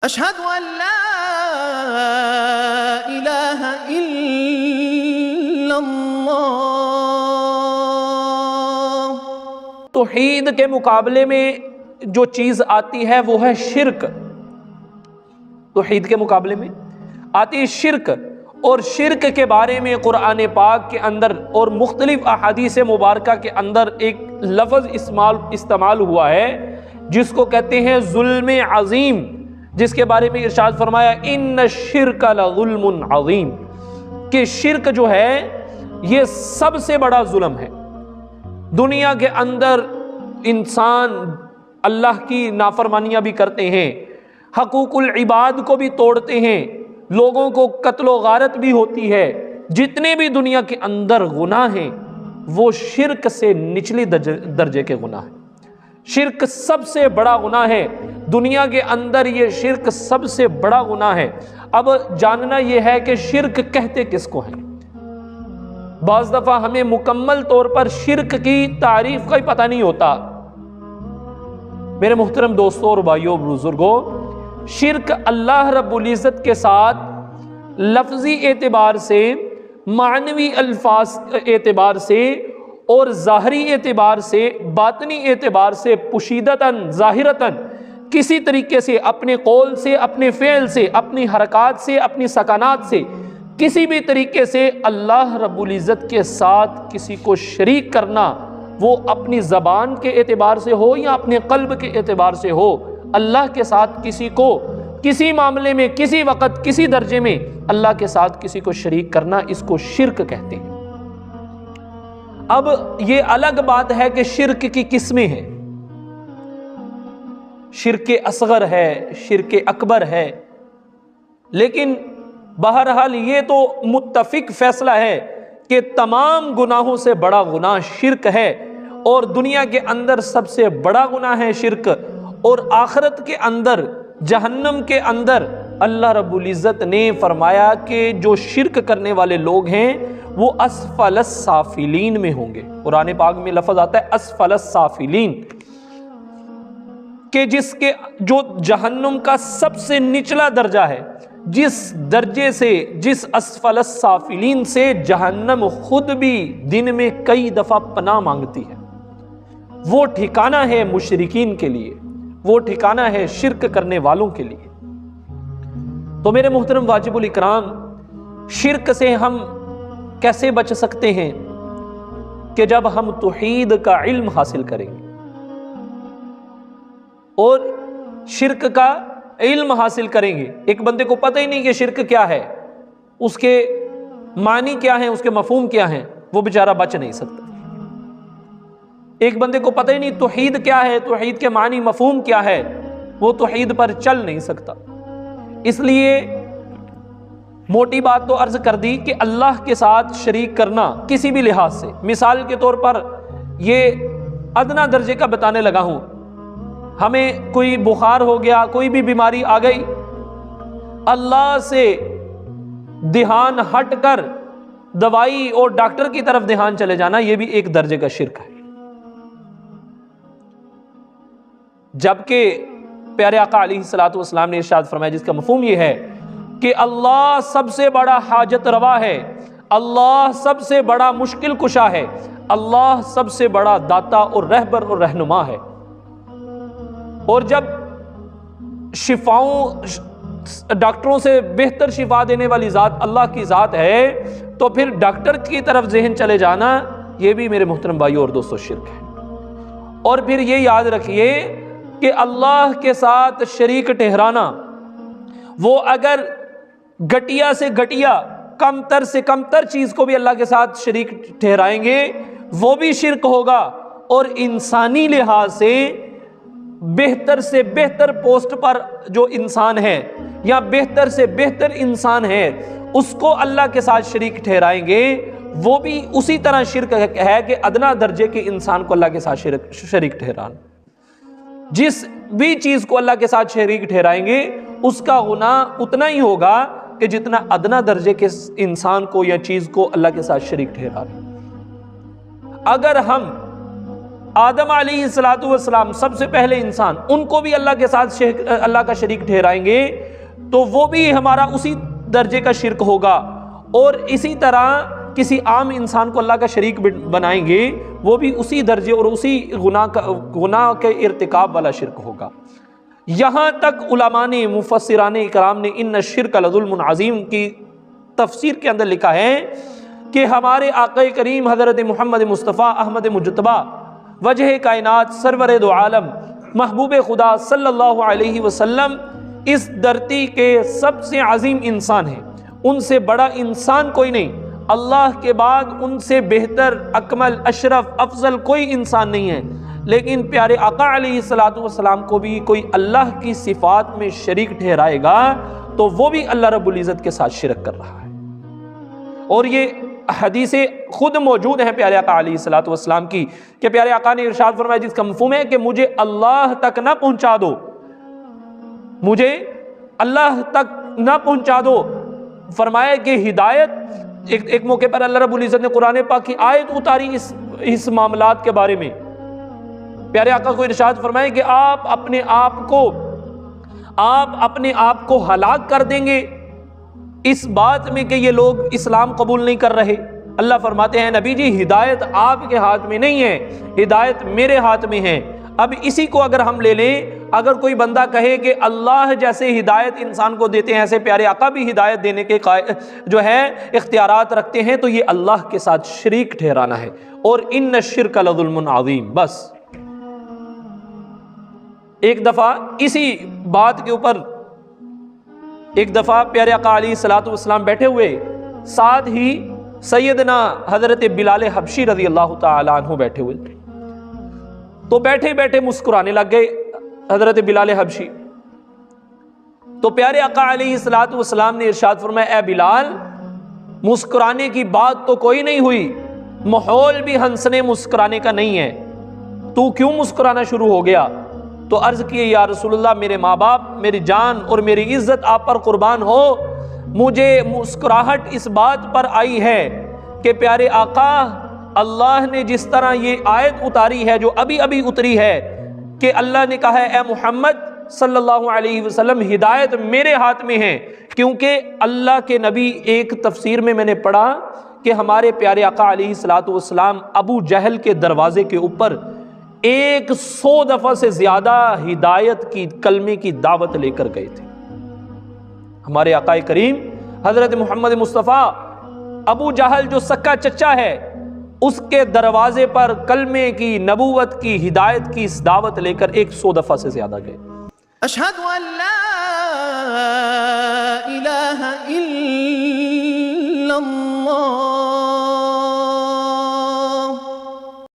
اشہد ان لا الہ الا اللہ۔ توحید کے مقابلے میں جو چیز آتی ہے وہ ہے شرک۔ توحید کے مقابلے میں آتی ہے شرک، اور شرک کے بارے میں قرآن پاک کے اندر اور مختلف احادیث مبارکہ کے اندر ایک لفظ استعمال ہوا ہے جس کو کہتے ہیں ظلم عظیم، جس کے بارے میں ارشاد فرمایا ان الشرک لظلم عظیم، کہ شرک جو ہے یہ سب سے بڑا ظلم ہے۔ دنیا کے اندر انسان اللہ کی نافرمانیاں بھی کرتے ہیں، حقوق العباد کو بھی توڑتے ہیں، لوگوں کو قتل و غارت بھی ہوتی ہے، جتنے بھی دنیا کے اندر گناہ ہیں وہ شرک سے نچلی درجے کے گناہ ہیں۔ شرک سب سے بڑا گناہ ہے دنیا کے اندر، یہ شرک سب سے بڑا گناہ ہے۔ اب جاننا یہ ہے کہ شرک کہتے کس کو ہیں۔ بعض دفعہ ہمیں مکمل طور پر شرک کی تعریف کا ہی پتہ نہیں ہوتا۔ میرے محترم دوستوں اور بھائیوں بزرگوں، شرک اللہ رب العزت کے ساتھ لفظی اعتبار سے، معنوی الفاظ اعتبار سے اور ظاہری اعتبار سے، باطنی اعتبار سے، پوشیدتاً ظاہرتاً کسی طریقے سے، اپنے قول سے، اپنے فعل سے، اپنی حرکات سے، اپنی سکنات سے، کسی بھی طریقے سے اللہ رب العزت کے ساتھ کسی کو شریک کرنا، وہ اپنی زبان کے اعتبار سے ہو یا اپنے قلب کے اعتبار سے ہو، اللہ کے ساتھ کسی کو کسی معاملے میں، کسی وقت، کسی درجے میں اللہ کے ساتھ کسی کو شریک کرنا، اس کو شرک کہتے ہیں۔ اب یہ الگ بات ہے کہ شرک کی قسمیں ہیں، شرک اصغر ہے، شرک اکبر ہے، لیکن بہرحال یہ تو متفق فیصلہ ہے کہ تمام گناہوں سے بڑا گناہ شرک ہے، اور دنیا کے اندر سب سے بڑا گناہ ہے شرک، اور آخرت کے اندر، جہنم کے اندر اللہ رب العزت نے فرمایا کہ جو شرک کرنے والے لوگ ہیں وہ اسفل السافلین میں ہوں گے۔ قرآن پاک میں لفظ آتا ہے اسفل السافلین، کہ جس کے جو جہنم کا سب سے نچلا درجہ ہے، جس درجے سے، جس اسفل السافلین سے جہنم خود بھی دن میں کئی دفعہ پناہ مانگتی ہے، وہ ٹھکانہ ہے مشرکین کے لیے، وہ ٹھکانہ ہے شرک کرنے والوں کے لیے۔ تو میرے محترم واجب الاکرام، شرک سے ہم کیسے بچ سکتے ہیں؟ کہ جب ہم توحید کا علم حاصل کریں گے اور شرک کا علم حاصل کریں گے۔ ایک بندے کو پتہ ہی نہیں کہ شرک کیا ہے، اس کے معنی کیا ہیں، اس کے مفہوم کیا ہیں، وہ بیچارہ بچ نہیں سکتا۔ ایک بندے کو پتہ ہی نہیں توحید کیا ہے، توحید کے معنی مفہوم کیا ہے، وہ توحید پر چل نہیں سکتا۔ اس لیے موٹی بات تو عرض کر دی کہ اللہ کے ساتھ شریک کرنا کسی بھی لحاظ سے، مثال کے طور پر یہ ادنا درجے کا بتانے لگا ہوں، ہمیں کوئی بخار ہو گیا، کوئی بھی بیماری آ گئی، اللہ سے دھیان ہٹ کر دوائی اور ڈاکٹر کی طرف دھیان چلے جانا، یہ بھی ایک درجے کا شرک ہے۔ جبکہ پیارے آقا علیہ الصلوۃ والسلام نے ارشاد فرمایا، جس کا مفہوم یہ ہے کہ اللہ سب سے بڑا حاجت روا ہے، اللہ سب سے بڑا مشکل کشا ہے، اللہ سب سے بڑا داتا اور رہبر اور رہنما ہے۔ اور جب شفاؤں، ڈاکٹروں سے بہتر شفا دینے والی ذات اللہ کی ذات ہے، تو پھر ڈاکٹر کی طرف ذہن چلے جانا، یہ بھی میرے محترم بھائیوں اور دوستوں شرک ہے۔ اور پھر یہ یاد رکھیے کہ اللہ کے ساتھ شریک ٹھہرانا، وہ اگر گٹیا سے گٹیا، کم تر سے کم تر چیز کو بھی اللہ کے ساتھ شریک ٹھہرائیں گے، وہ بھی شرک ہوگا، اور انسانی لحاظ سے بہتر سے بہتر پوسٹ پر جو انسان ہے یا بہتر سے بہتر انسان ہے، اس کو اللہ کے ساتھ شریک ٹھہرائیں گے، وہ بھی اسی طرح شرک ہے کہ ادنا درجے کے انسان کو اللہ کے ساتھ شریک ٹھہرانا۔ جس بھی چیز کو اللہ کے ساتھ شریک ٹھہرائیں گے اس کا گناہ اتنا ہی ہوگا کہ جتنا ادنا درجے کے انسان کو یا چیز کو اللہ کے ساتھ شریک ٹھہرا رہے۔ اگر ہم آدم علیہ السلام سب سے پہلے انسان، ان کو بھی اللہ کے ساتھ اللہ کا شریک ٹھہرائیں گے تو وہ بھی ہمارا اسی درجے کا شرک ہوگا، اور اسی طرح کسی عام انسان کو اللہ کا شریک بنائیں گے وہ بھی اسی درجے اور اسی گناہ کے ارتکاب والا شرک ہوگا۔ یہاں تک علماء نے، مفسران اکرام نے ان الشرک لظلم عظیم کی تفسیر کے اندر لکھا ہے کہ ہمارے آقا کریم حضرت محمد مصطفیٰ احمد مجتبیٰ وجہ کائنات سرور دو عالم محبوب خدا صلی اللہ علیہ وسلم اس دھرتی کے سب سے عظیم انسان ہیں، ان سے بڑا انسان کوئی نہیں، اللہ کے بعد ان سے بہتر، اکمل، اشرف، افضل کوئی انسان نہیں ہے، لیکن پیارے آقا علیہ السلام کو بھی کوئی اللہ کی صفات میں شریک ٹھہرائے گا تو وہ بھی اللہ رب العزت کے ساتھ شرک کر رہا ہے۔ اور یہ حدیثیں خود موجود ہیں پیارے آقا علیہ السلام کی کہ پیارے آقا نے ارشاد فرمایا جس کا مفہوم ہے کہ مجھے اللہ تک نہ پہنچا دو، مجھے اللہ تک نہ پہنچا دو، فرمایا کہ ہدایت، ایک موقع پر اللہ رب العزت نے قرآن پاک کی آیت اتاری اس معاملات کے بارے میں، پیارے آقا کو ارشاد فرمایا کہ آپ اپنے آپ کو ہلاک کر دیں گے اس بات میں کہ یہ لوگ اسلام قبول نہیں کر رہے۔ اللہ فرماتے ہیں نبی جی ہدایت آپ کے ہاتھ میں نہیں ہے، ہدایت میرے ہاتھ میں ہے۔ اب اسی کو اگر ہم لے لیں، اگر کوئی بندہ کہے کہ اللہ جیسے ہدایت انسان کو دیتے ہیں ایسے پیارے آقا بھی ہدایت دینے کے جو ہے اختیارات رکھتے ہیں، تو یہ اللہ کے ساتھ شریک ٹھہرانا ہے، اور ان الشرک لظلم عظیم۔ بس ایک دفعہ اسی بات کے اوپر ایک دفعہ پیارے آقا علیہ السلام بیٹھے ہوئے، ساتھ ہی سیدنا حضرت بلال حبشی رضی اللہ تعالیٰ عنہ بیٹھے ہوئے، تو بیٹھے بیٹھے مسکرانے لگ گئے حضرت بلال حبشی۔ تو پیارے آقا علیہ السلام نے ارشاد فرمایا اے بلال، مسکرانے کی بات تو کوئی نہیں ہوئی، ماحول بھی ہنسنے مسکرانے کا نہیں ہے، تو کیوں مسکرانا شروع ہو گیا؟ تو عرض کیے یا رسول اللہ میرے ماں باپ، میری جان اور میری عزت آپ پر قربان ہو، مجھے مسکراہٹ اس بات پر آئی ہے کہ پیارے آقا اللہ نے جس طرح یہ آیت اتاری ہے جو ابھی ابھی اتری ہے کہ اللہ نے کہا ہے اے محمد صلی اللہ علیہ وسلم ہدایت میرے ہاتھ میں ہے، کیونکہ اللہ کے نبی، ایک تفسیر میں نے پڑھا کہ ہمارے پیارے آقا علیہ السلام ابو جہل کے دروازے کے اوپر 100 دفعہ سے زیادہ ہدایت کی کلمے کی دعوت لے کر گئے تھے۔ ہمارے آقا کریم حضرت محمد مصطفیٰ ابو جہل جو سکا چچا ہے اس کے دروازے پر کلمے کی، نبوت کی، ہدایت کی اس دعوت لے کر 100 دفعہ سے زیادہ گئے۔ اشہد ان لا الہ الا اللہ